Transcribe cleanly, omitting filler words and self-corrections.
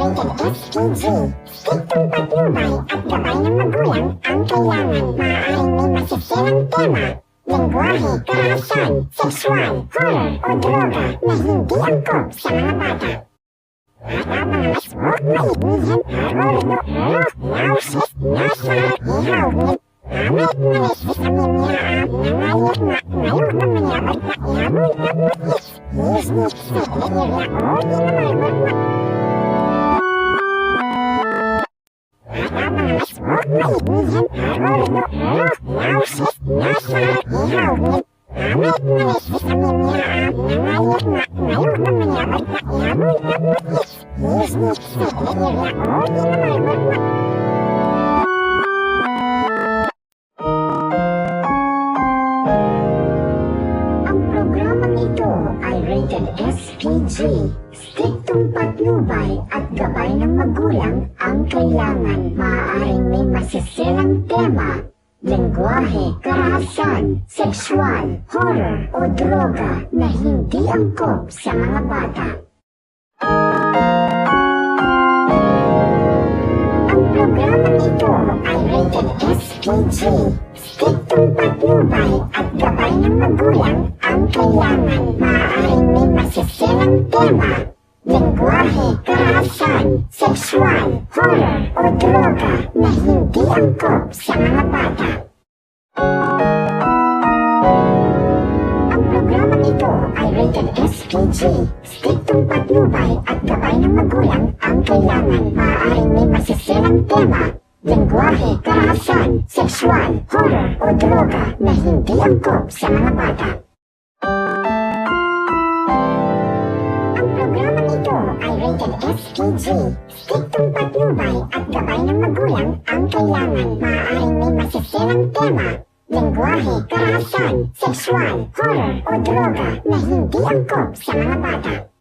rated SPG. Striktong patnubay at gabay ng magulang ang kailangan. Maaaring may masisirang tema, lengguwahe, karahasan, sexual, horror o droga na hindi angkop sa mga bata. Ang programang ito ay rated SPG. Striktong patnubay at gabay ng magulang ang kailangan. Maaaring may masisirang tema, lengguwahe, karahasan, sexual, horror o droga na hindi angkop sa mga bata. Ang programang ito ay rated SPG. Striktong patnubay at gabay ng magulang ang kailangan. Maaaring may masisirang tema, lengguwahe, karahasan, sexual, horror o droga na hindi angkop sa mga bata. Ang programang ito ay rated SPG. Striktong patnubay at gabay ng magulang ang kailangan. Maaaring may masisirang tema, lengguwahe, karahasan, sexual, horror o droga na hindi angkop sa mga bata. Ang programang ito ay rated SPG. Striktong patnubay at gabay ng magulang ang kailangan. Maaaring may masisirang tema, lengguwahe, karahasan, sexual, horror o droga na hindi angkop sa mga bata.